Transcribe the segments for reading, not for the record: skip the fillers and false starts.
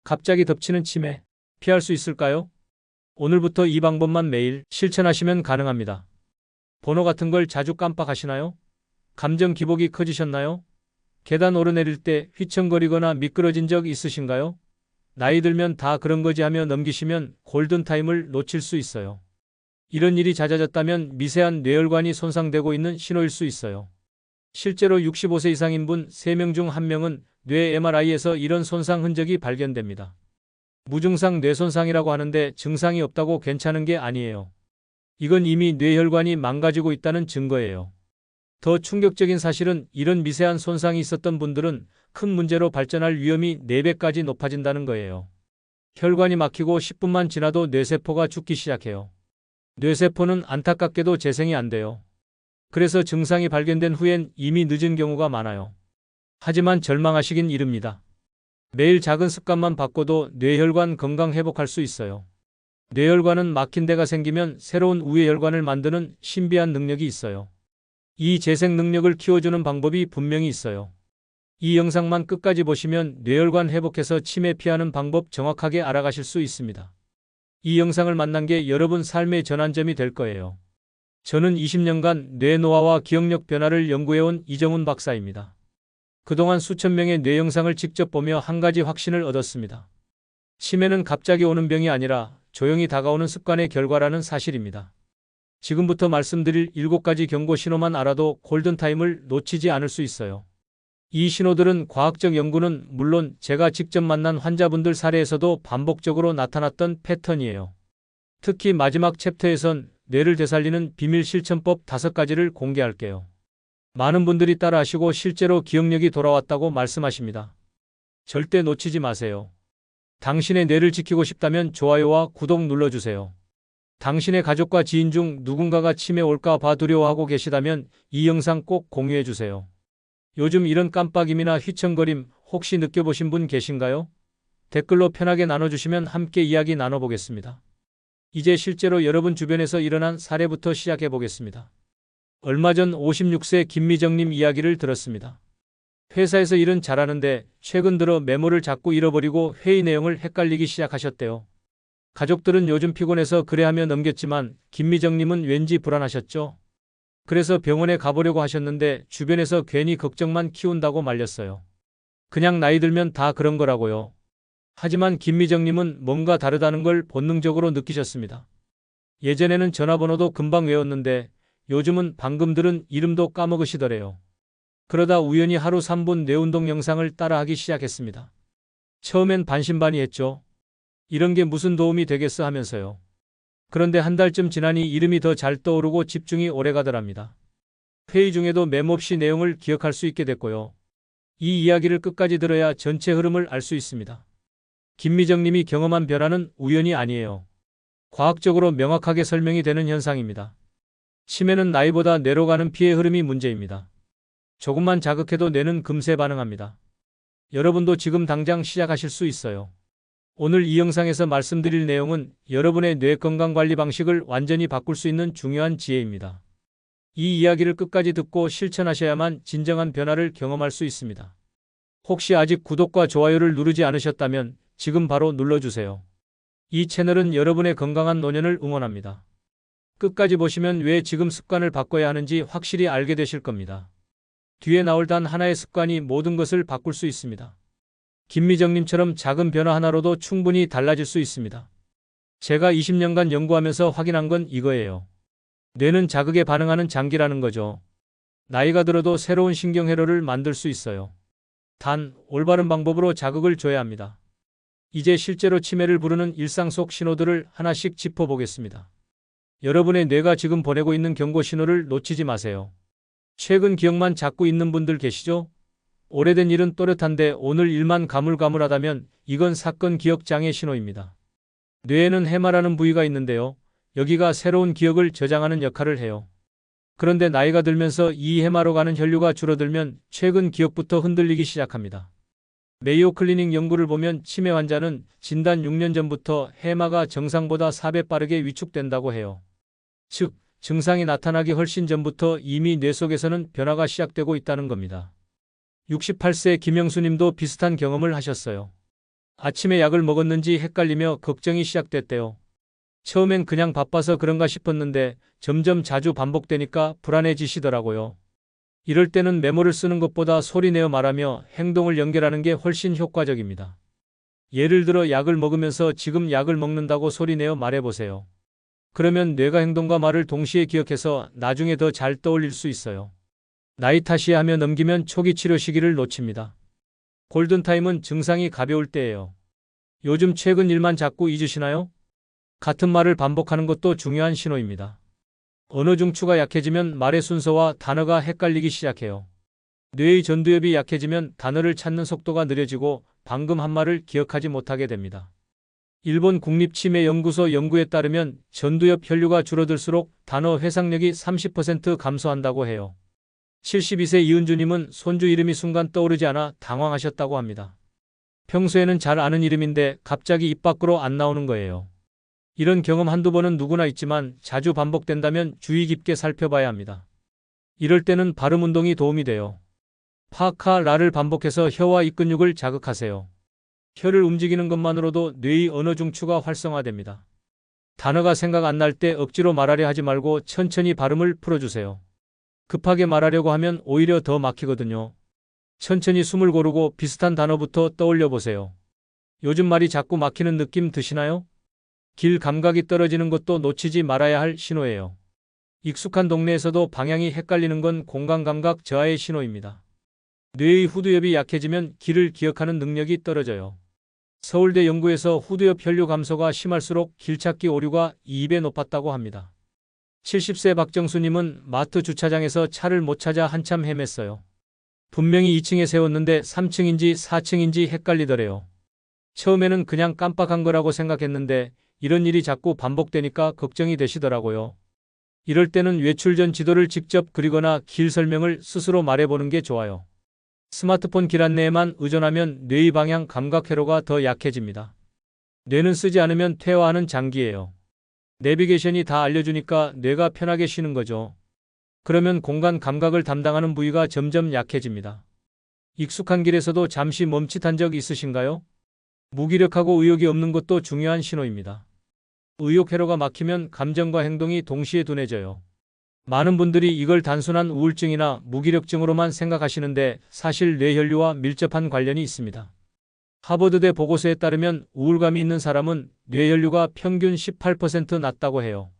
갑자기 덮치는 치매, 피할 수 있을까요? 오늘부터 이 방법만 매일 실천하시면 가능합니다. 번호 같은 걸 자주 깜빡하시나요? 감정 기복이 커지셨나요? 계단 오르내릴 때 휘청거리거나 미끄러진 적 있으신가요? 나이 들면 다 그런 거지 하며 넘기시면 골든타임을 놓칠 수 있어요. 이런 일이 잦아졌다면 미세한 뇌혈관이 손상되고 있는 신호일 수 있어요. 실제로 65세 이상인 분 3명 중 1명은 뇌 MRI에서 이런 손상 흔적이 발견됩니다. 무증상 뇌손상이라고 하는데 증상이 없다고 괜찮은 게 아니에요. 이건 이미 뇌혈관이 망가지고 있다는 증거예요. 더 충격적인 사실은 이런 미세한 손상이 있었던 분들은 큰 문제로 발전할 위험이 4배까지 높아진다는 거예요. 혈관이 막히고 10분만 지나도 뇌세포가 죽기 시작해요. 뇌세포는 안타깝게도 재생이 안 돼요. 그래서 증상이 발견된 후엔 이미 늦은 경우가 많아요. 하지만 절망하시긴 이릅니다. 매일 작은 습관만 바꿔도 뇌혈관 건강 회복할 수 있어요. 뇌혈관은 막힌 데가 생기면 새로운 우회혈관을 만드는 신비한 능력이 있어요. 이 재생 능력을 키워주는 방법이 분명히 있어요. 이 영상만 끝까지 보시면 뇌혈관 회복해서 치매 피하는 방법 정확하게 알아가실 수 있습니다. 이 영상을 만난 게 여러분 삶의 전환점이 될 거예요. 저는 20년간 뇌 노화와 기억력 변화를 연구해온 이정훈 박사입니다. 그동안 수천 명의 뇌 영상을 직접 보며 한 가지 확신을 얻었습니다. 치매는 갑자기 오는 병이 아니라 조용히 다가오는 습관의 결과라는 사실입니다. 지금부터 말씀드릴 7가지 경고 신호만 알아도 골든타임을 놓치지 않을 수 있어요. 이 신호들은 과학적 연구는 물론 제가 직접 만난 환자분들 사례에서도 반복적으로 나타났던 패턴이에요. 특히 마지막 챕터에선 뇌를 되살리는 비밀 실천법 5가지를 공개할게요. 많은 분들이 따라하시고 실제로 기억력이 돌아왔다고 말씀하십니다. 절대 놓치지 마세요. 당신의 뇌를 지키고 싶다면 좋아요와 구독 눌러주세요. 당신의 가족과 지인 중 누군가가 치매 올까 봐 두려워하고 계시다면 이 영상 꼭 공유해주세요. 요즘 이런 깜빡임이나 휘청거림 혹시 느껴보신 분 계신가요? 댓글로 편하게 나눠주시면 함께 이야기 나눠보겠습니다. 이제 실제로 여러분 주변에서 일어난 사례부터 시작해보겠습니다. 얼마 전 56세 김미정님 이야기를 들었습니다. 회사에서 일은 잘하는데 최근 들어 메모를 자꾸 잃어버리고 회의 내용을 헷갈리기 시작하셨대요. 가족들은 요즘 피곤해서 그래 하며 넘겼지만 김미정님은 왠지 불안하셨죠. 그래서 병원에 가보려고 하셨는데 주변에서 괜히 걱정만 키운다고 말렸어요. 그냥 나이 들면 다 그런 거라고요. 하지만 김미정님은 뭔가 다르다는 걸 본능적으로 느끼셨습니다. 예전에는 전화번호도 금방 외웠는데 요즘은 방금 들은 이름도 까먹으시더래요. 그러다 우연히 하루 3분 뇌운동 영상을 따라하기 시작했습니다. 처음엔 반신반의했죠. 이런 게 무슨 도움이 되겠어 하면서요. 그런데 한 달쯤 지나니 이름이 더 잘 떠오르고 집중이 오래가더랍니다. 회의 중에도 메모 없이 내용을 기억할 수 있게 됐고요. 이 이야기를 끝까지 들어야 전체 흐름을 알 수 있습니다. 김미정님이 경험한 변화는 우연이 아니에요. 과학적으로 명확하게 설명이 되는 현상입니다. 치매는 나이보다 뇌로 가는 피의 흐름이 문제입니다. 조금만 자극해도 뇌는 금세 반응합니다. 여러분도 지금 당장 시작하실 수 있어요. 오늘 이 영상에서 말씀드릴 내용은 여러분의 뇌 건강 관리 방식을 완전히 바꿀 수 있는 중요한 지혜입니다. 이 이야기를 끝까지 듣고 실천하셔야만 진정한 변화를 경험할 수 있습니다. 혹시 아직 구독과 좋아요를 누르지 않으셨다면 지금 바로 눌러주세요. 이 채널은 여러분의 건강한 노년을 응원합니다. 끝까지 보시면 왜 지금 습관을 바꿔야 하는지 확실히 알게 되실 겁니다. 뒤에 나올 단 하나의 습관이 모든 것을 바꿀 수 있습니다. 김미정님처럼 작은 변화 하나로도 충분히 달라질 수 있습니다. 제가 20년간 연구하면서 확인한 건 이거예요. 뇌는 자극에 반응하는 장기라는 거죠. 나이가 들어도 새로운 신경회로를 만들 수 있어요. 단, 올바른 방법으로 자극을 줘야 합니다. 이제 실제로 치매를 부르는 일상 속 신호들을 하나씩 짚어보겠습니다. 여러분의 뇌가 지금 보내고 있는 경고 신호를 놓치지 마세요. 최근 기억만 잡고 있는 분들 계시죠? 오래된 일은 또렷한데 오늘 일만 가물가물하다면 이건 사건 기억 장애 신호입니다. 뇌에는 해마라는 부위가 있는데요. 여기가 새로운 기억을 저장하는 역할을 해요. 그런데 나이가 들면서 이 해마로 가는 혈류가 줄어들면 최근 기억부터 흔들리기 시작합니다. 메이오 클리닉 연구를 보면 치매 환자는 진단 6년 전부터 해마가 정상보다 4배 빠르게 위축된다고 해요. 즉, 증상이 나타나기 훨씬 전부터 이미 뇌 속에서는 변화가 시작되고 있다는 겁니다. 68세 김영수님도 비슷한 경험을 하셨어요. 아침에 약을 먹었는지 헷갈리며 걱정이 시작됐대요. 처음엔 그냥 바빠서 그런가 싶었는데 점점 자주 반복되니까 불안해지시더라고요. 이럴 때는 메모를 쓰는 것보다 소리내어 말하며 행동을 연결하는 게 훨씬 효과적입니다. 예를 들어 약을 먹으면서 지금 약을 먹는다고 소리내어 말해보세요. 그러면 뇌가 행동과 말을 동시에 기억해서 나중에 더 잘 떠올릴 수 있어요. 나이 탓이야 하며 넘기면 초기 치료 시기를 놓칩니다. 골든타임은 증상이 가벼울 때예요. 요즘 최근 일만 자꾸 잊으시나요? 같은 말을 반복하는 것도 중요한 신호입니다. 언어 중추가 약해지면 말의 순서와 단어가 헷갈리기 시작해요. 뇌의 전두엽이 약해지면 단어를 찾는 속도가 느려지고 방금 한 말을 기억하지 못하게 됩니다. 일본 국립치매연구소 연구에 따르면 전두엽 혈류가 줄어들수록 단어 회상력이 30% 감소한다고 해요. 72세 이은주님은 손주 이름이 순간 떠오르지 않아 당황하셨다고 합니다. 평소에는 잘 아는 이름인데 갑자기 입 밖으로 안 나오는 거예요. 이런 경험 한두 번은 누구나 있지만 자주 반복된다면 주의 깊게 살펴봐야 합니다. 이럴 때는 발음 운동이 도움이 돼요. 파카 라를 반복해서 혀와 입 근육을 자극하세요. 혀를 움직이는 것만으로도 뇌의 언어 중추가 활성화됩니다. 단어가 생각 안 날 때 억지로 말하려 하지 말고 천천히 발음을 풀어주세요. 급하게 말하려고 하면 오히려 더 막히거든요. 천천히 숨을 고르고 비슷한 단어부터 떠올려 보세요. 요즘 말이 자꾸 막히는 느낌 드시나요? 길 감각이 떨어지는 것도 놓치지 말아야 할 신호예요. 익숙한 동네에서도 방향이 헷갈리는 건 공간 감각 저하의 신호입니다. 뇌의 후두엽이 약해지면 길을 기억하는 능력이 떨어져요. 서울대 연구에서 후두엽 혈류 감소가 심할수록 길찾기 오류가 2배 높았다고 합니다. 70세 박정수님은 마트 주차장에서 차를 못 찾아 한참 헤맸어요. 분명히 2층에 세웠는데 3층인지 4층인지 헷갈리더래요. 처음에는 그냥 깜빡한 거라고 생각했는데 이런 일이 자꾸 반복되니까 걱정이 되시더라고요. 이럴 때는 외출 전 지도를 직접 그리거나 길 설명을 스스로 말해보는 게 좋아요. 스마트폰 길 안내에만 의존하면 뇌의 방향 감각 회로가 더 약해집니다. 뇌는 쓰지 않으면 퇴화하는 장기예요. 내비게이션이 다 알려주니까 뇌가 편하게 쉬는 거죠. 그러면 공간 감각을 담당하는 부위가 점점 약해집니다. 익숙한 길에서도 잠시 멈칫한 적 있으신가요? 무기력하고 의욕이 없는 것도 중요한 신호입니다. 의욕 회로가 막히면 감정과 행동이 동시에 둔해져요. 많은 분들이 이걸 단순한 우울증이나 무기력증으로만 생각하시는데 사실 뇌혈류와 밀접한 관련이 있습니다. 하버드대 보고서에 따르면 우울감이 있는 사람은 뇌혈류가 평균 18% 낮다고 해요.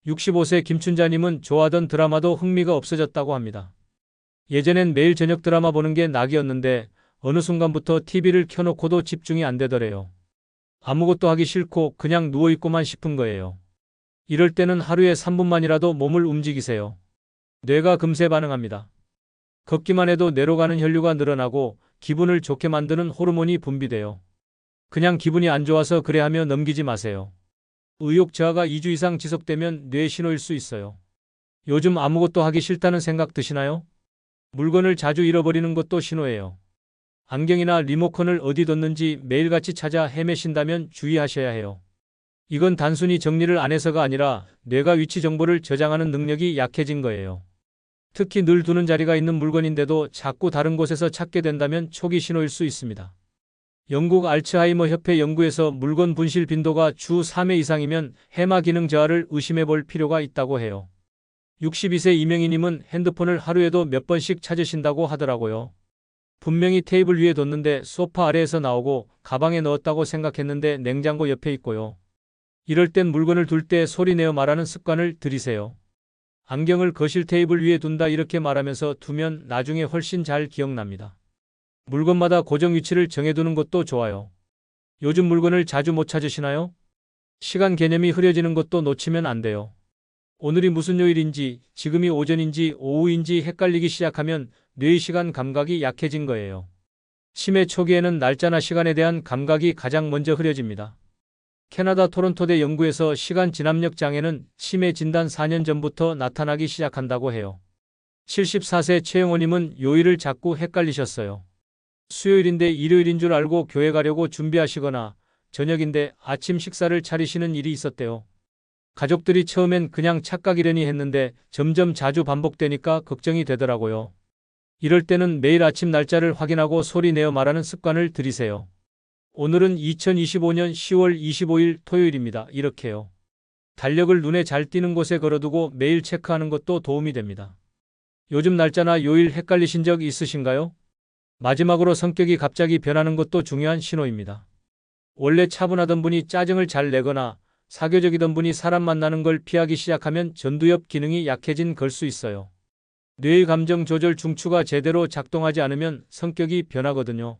65세 김춘자님은 좋아하던 드라마도 흥미가 없어졌다고 합니다. 예전엔 매일 저녁 드라마 보는 게 낙이었는데 어느 순간부터 TV를 켜놓고도 집중이 안 되더래요. 아무것도 하기 싫고 그냥 누워있고만 싶은 거예요. 이럴 때는 하루에 3분만이라도 몸을 움직이세요. 뇌가 금세 반응합니다. 걷기만 해도 뇌로 가는 혈류가 늘어나고 기분을 좋게 만드는 호르몬이 분비돼요. 그냥 기분이 안 좋아서 그래 하며 넘기지 마세요. 의욕 저하가 2주 이상 지속되면 뇌 신호일 수 있어요. 요즘 아무것도 하기 싫다는 생각 드시나요? 물건을 자주 잃어버리는 것도 신호예요. 안경이나 리모컨을 어디 뒀는지 매일같이 찾아 헤매신다면 주의하셔야 해요. 이건 단순히 정리를 안 해서가 아니라 뇌가 위치 정보를 저장하는 능력이 약해진 거예요. 특히 늘 두는 자리가 있는 물건인데도 자꾸 다른 곳에서 찾게 된다면 초기 신호일 수 있습니다. 영국 알츠하이머 협회 연구에서 물건 분실 빈도가 주 3회 이상이면 해마 기능 저하를 의심해 볼 필요가 있다고 해요. 62세 이명희님은 핸드폰을 하루에도 몇 번씩 찾으신다고 하더라고요. 분명히 테이블 위에 뒀는데 소파 아래에서 나오고 가방에 넣었다고 생각했는데 냉장고 옆에 있고요. 이럴 땐 물건을 둘 때 소리내어 말하는 습관을 들이세요. 안경을 거실 테이블 위에 둔다 이렇게 말하면서 두면 나중에 훨씬 잘 기억납니다. 물건마다 고정 위치를 정해두는 것도 좋아요. 요즘 물건을 자주 못 찾으시나요? 시간 개념이 흐려지는 것도 놓치면 안 돼요. 오늘이 무슨 요일인지, 지금이 오전인지 오후인지 헷갈리기 시작하면 뇌의 시간 감각이 약해진 거예요. 치매 초기에는 날짜나 시간에 대한 감각이 가장 먼저 흐려집니다. 캐나다 토론토대 연구에서 시간 진압력 장애는 치매 진단 4년 전부터 나타나기 시작한다고 해요. 74세 최영호님은 요일을 자꾸 헷갈리셨어요. 수요일인데 일요일인 줄 알고 교회 가려고 준비하시거나 저녁인데 아침 식사를 차리시는 일이 있었대요. 가족들이 처음엔 그냥 착각이려니 했는데 점점 자주 반복되니까 걱정이 되더라고요. 이럴 때는 매일 아침 날짜를 확인하고 소리 내어 말하는 습관을 들이세요. 오늘은 2025년 10월 25일 토요일입니다. 이렇게요. 달력을 눈에 잘 띄는 곳에 걸어두고 매일 체크하는 것도 도움이 됩니다. 요즘 날짜나 요일 헷갈리신 적 있으신가요? 마지막으로 성격이 갑자기 변하는 것도 중요한 신호입니다. 원래 차분하던 분이 짜증을 잘 내거나 사교적이던 분이 사람 만나는 걸 피하기 시작하면 전두엽 기능이 약해진 걸 수 있어요. 뇌의 감정 조절 중추가 제대로 작동하지 않으면 성격이 변하거든요.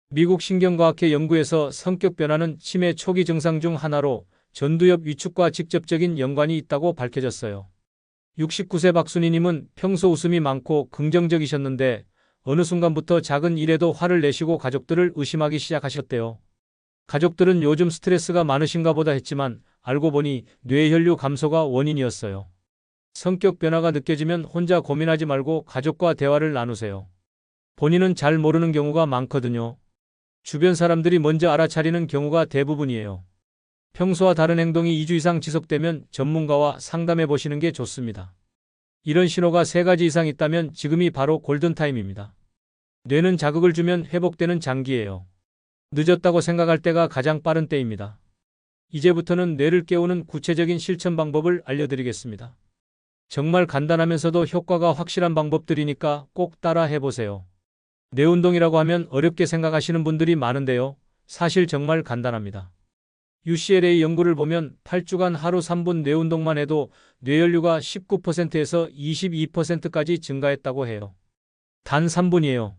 미국 신경과학회 연구에서 성격 변화는 치매 초기 증상 중 하나로 전두엽 위축과 직접적인 연관이 있다고 밝혀졌어요. 69세 박순희님은 평소 웃음이 많고 긍정적이셨는데 어느 순간부터 작은 일에도 화를 내시고 가족들을 의심하기 시작하셨대요. 가족들은 요즘 스트레스가 많으신가 보다 했지만 알고 보니 뇌혈류 감소가 원인이었어요. 성격 변화가 느껴지면 혼자 고민하지 말고 가족과 대화를 나누세요. 본인은 잘 모르는 경우가 많거든요. 주변 사람들이 먼저 알아차리는 경우가 대부분이에요. 평소와 다른 행동이 2주 이상 지속되면 전문가와 상담해 보시는 게 좋습니다. 이런 신호가 3가지 이상 있다면 지금이 바로 골든타임입니다. 뇌는 자극을 주면 회복되는 장기예요. 늦었다고 생각할 때가 가장 빠른 때입니다. 이제부터는 뇌를 깨우는 구체적인 실천 방법을 알려드리겠습니다. 정말 간단하면서도 효과가 확실한 방법들이니까 꼭 따라 해보세요. 뇌 운동이라고 하면 어렵게 생각하시는 분들이 많은데요. 사실 정말 간단합니다. UCLA 연구를 보면 8주간 하루 3분 뇌 운동만 해도 뇌혈류가 19%에서 22%까지 증가했다고 해요. 단 3분이에요.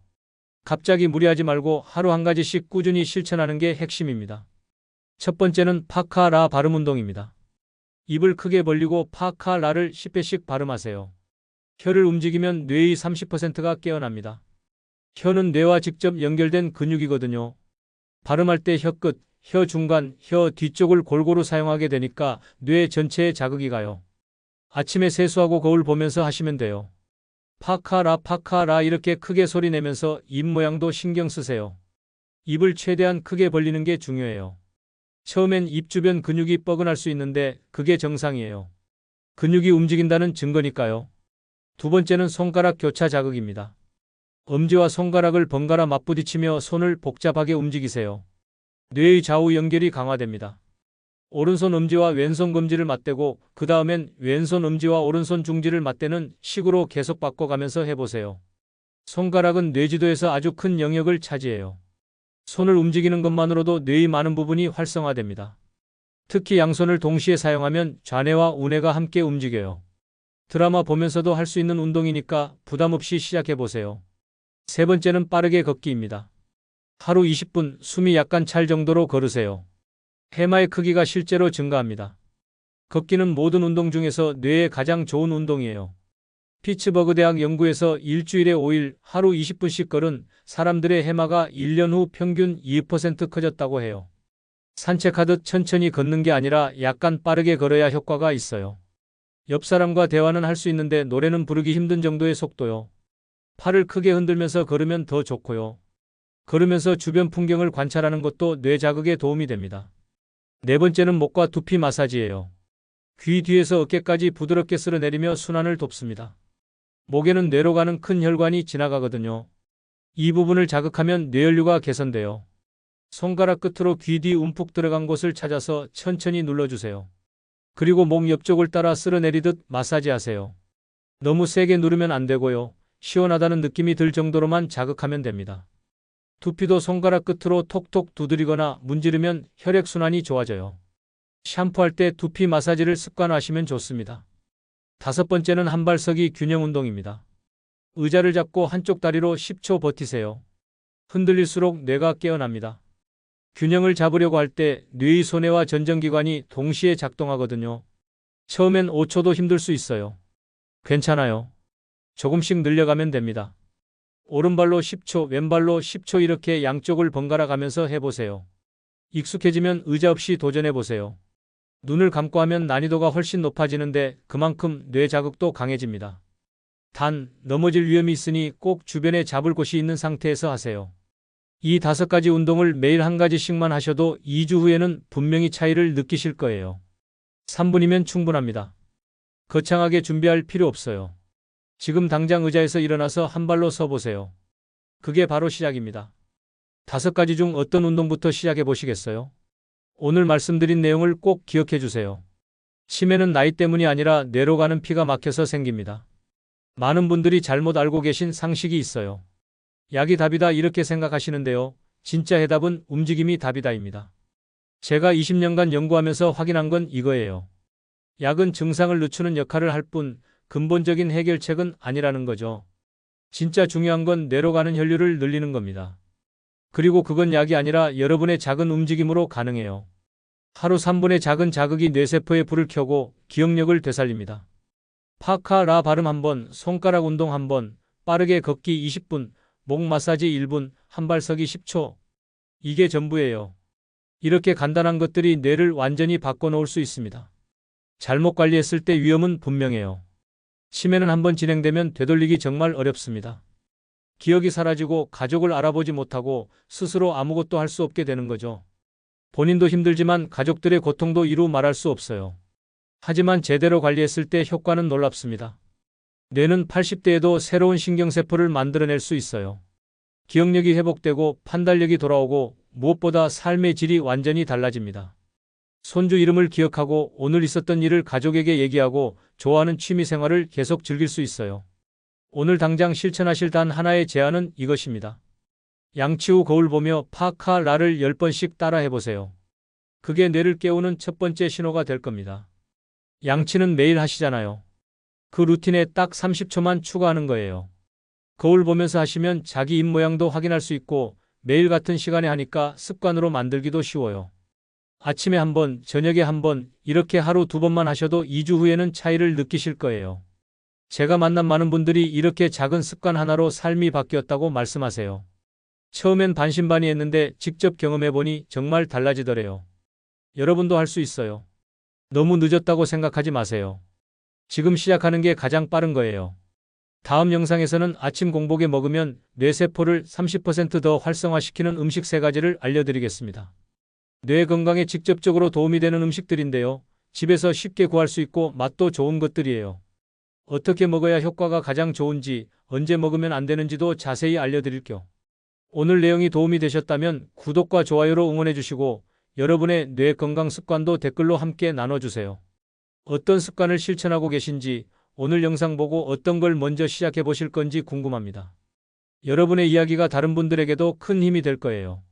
갑자기 무리하지 말고 하루 한 가지씩 꾸준히 실천하는 게 핵심입니다. 첫 번째는 파카라 발음 운동입니다. 입을 크게 벌리고 파카라를 10회씩 발음하세요. 혀를 움직이면 뇌의 30%가 깨어납니다. 혀는 뇌와 직접 연결된 근육이거든요. 발음할 때 혀 끝, 혀 중간, 혀 뒤쪽을 골고루 사용하게 되니까 뇌 전체에 자극이 가요. 아침에 세수하고 거울 보면서 하시면 돼요. 파카라 파카라 이렇게 크게 소리 내면서 입 모양도 신경 쓰세요. 입을 최대한 크게 벌리는 게 중요해요. 처음엔 입 주변 근육이 뻐근할 수 있는데 그게 정상이에요. 근육이 움직인다는 증거니까요. 두 번째는 손가락 교차 자극입니다. 엄지와 손가락을 번갈아 맞부딪히며 손을 복잡하게 움직이세요. 뇌의 좌우 연결이 강화됩니다. 오른손 엄지와 왼손 검지를 맞대고 그 다음엔 왼손 엄지와 오른손 중지를 맞대는 식으로 계속 바꿔가면서 해보세요. 손가락은 뇌지도에서 아주 큰 영역을 차지해요. 손을 움직이는 것만으로도 뇌의 많은 부분이 활성화됩니다. 특히 양손을 동시에 사용하면 좌뇌와 우뇌가 함께 움직여요. 드라마 보면서도 할 수 있는 운동이니까 부담 없이 시작해보세요. 세 번째는 빠르게 걷기입니다. 하루 20분 숨이 약간 찰 정도로 걸으세요. 해마의 크기가 실제로 증가합니다. 걷기는 모든 운동 중에서 뇌에 가장 좋은 운동이에요. 피츠버그 대학 연구에서 일주일에 5일 하루 20분씩 걸은 사람들의 해마가 1년 후 평균 2% 커졌다고 해요. 산책하듯 천천히 걷는 게 아니라 약간 빠르게 걸어야 효과가 있어요. 옆 사람과 대화는 할 수 있는데 노래는 부르기 힘든 정도의 속도요. 팔을 크게 흔들면서 걸으면 더 좋고요. 걸으면서 주변 풍경을 관찰하는 것도 뇌 자극에 도움이 됩니다. 네 번째는 목과 두피 마사지예요. 귀 뒤에서 어깨까지 부드럽게 쓸어내리며 순환을 돕습니다. 목에는 뇌로 가는 큰 혈관이 지나가거든요. 이 부분을 자극하면 뇌혈류가 개선돼요. 손가락 끝으로 귀 뒤 움푹 들어간 곳을 찾아서 천천히 눌러주세요. 그리고 목 옆쪽을 따라 쓸어내리듯 마사지하세요. 너무 세게 누르면 안 되고요. 시원하다는 느낌이 들 정도로만 자극하면 됩니다. 두피도 손가락 끝으로 톡톡 두드리거나 문지르면 혈액순환이 좋아져요. 샴푸할 때 두피 마사지를 습관화하시면 좋습니다. 다섯 번째는 한발서기 균형 운동입니다. 의자를 잡고 한쪽 다리로 10초 버티세요. 흔들릴수록 뇌가 깨어납니다. 균형을 잡으려고 할 때 뇌의 소뇌와 전정기관이 동시에 작동하거든요. 처음엔 5초도 힘들 수 있어요. 괜찮아요. 조금씩 늘려가면 됩니다. 오른발로 10초, 왼발로 10초 이렇게 양쪽을 번갈아 가면서 해보세요. 익숙해지면 의자 없이 도전해보세요. 눈을 감고 하면 난이도가 훨씬 높아지는데 그만큼 뇌 자극도 강해집니다. 단, 넘어질 위험이 있으니 꼭 주변에 잡을 곳이 있는 상태에서 하세요. 이 5가지 운동을 매일 한 가지씩만 하셔도 2주 후에는 분명히 차이를 느끼실 거예요. 3분이면 충분합니다. 거창하게 준비할 필요 없어요. 지금 당장 의자에서 일어나서 한 발로 서보세요. 그게 바로 시작입니다. 5가지 중 어떤 운동부터 시작해 보시겠어요? 오늘 말씀드린 내용을 꼭 기억해 주세요. 치매는 나이 때문이 아니라 뇌로 가는 피가 막혀서 생깁니다. 많은 분들이 잘못 알고 계신 상식이 있어요. 약이 답이다 이렇게 생각하시는데요. 진짜 해답은 움직임이 답이다입니다. 제가 20년간 연구하면서 확인한 건 이거예요. 약은 증상을 늦추는 역할을 할 뿐 근본적인 해결책은 아니라는 거죠. 진짜 중요한 건 뇌로 가는 혈류를 늘리는 겁니다. 그리고 그건 약이 아니라 여러분의 작은 움직임으로 가능해요. 하루 3분의 작은 자극이 뇌세포의 불을 켜고 기억력을 되살립니다. 파카라 발음 1번, 손가락 운동 1번, 빠르게 걷기 20분, 목 마사지 1분, 한발서기 10초. 이게 전부예요. 이렇게 간단한 것들이 뇌를 완전히 바꿔놓을 수 있습니다. 잘못 관리했을 때 위험은 분명해요. 치매는 한번 진행되면 되돌리기 정말 어렵습니다. 기억이 사라지고 가족을 알아보지 못하고 스스로 아무것도 할 수 없게 되는 거죠. 본인도 힘들지만 가족들의 고통도 이루 말할 수 없어요. 하지만 제대로 관리했을 때 효과는 놀랍습니다. 뇌는 80대에도 새로운 신경세포를 만들어낼 수 있어요. 기억력이 회복되고 판단력이 돌아오고 무엇보다 삶의 질이 완전히 달라집니다. 손주 이름을 기억하고 오늘 있었던 일을 가족에게 얘기하고 좋아하는 취미 생활을 계속 즐길 수 있어요. 오늘 당장 실천하실 단 하나의 제안은 이것입니다. 양치 후 거울 보며 파카라를 10번씩 따라 해보세요. 그게 뇌를 깨우는 첫 번째 신호가 될 겁니다. 양치는 매일 하시잖아요. 그 루틴에 딱 30초만 추가하는 거예요. 거울 보면서 하시면 자기 입 모양도 확인할 수 있고 매일 같은 시간에 하니까 습관으로 만들기도 쉬워요. 아침에 1번, 저녁에 1번, 이렇게 하루 2번만 하셔도 2주 후에는 차이를 느끼실 거예요. 제가 만난 많은 분들이 이렇게 작은 습관 하나로 삶이 바뀌었다고 말씀하세요. 처음엔 반신반의했는데 직접 경험해보니 정말 달라지더래요. 여러분도 할 수 있어요. 너무 늦었다고 생각하지 마세요. 지금 시작하는 게 가장 빠른 거예요. 다음 영상에서는 아침 공복에 먹으면 뇌세포를 30% 더 활성화시키는 음식 3가지를 알려드리겠습니다. 뇌 건강에 직접적으로 도움이 되는 음식들인데요. 집에서 쉽게 구할 수 있고 맛도 좋은 것들이에요. 어떻게 먹어야 효과가 가장 좋은지, 언제 먹으면 안 되는지도 자세히 알려드릴게요. 오늘 내용이 도움이 되셨다면 구독과 좋아요로 응원해 주시고 여러분의 뇌 건강 습관도 댓글로 함께 나눠주세요. 어떤 습관을 실천하고 계신지, 오늘 영상 보고 어떤 걸 먼저 시작해 보실 건지 궁금합니다. 여러분의 이야기가 다른 분들에게도 큰 힘이 될 거예요.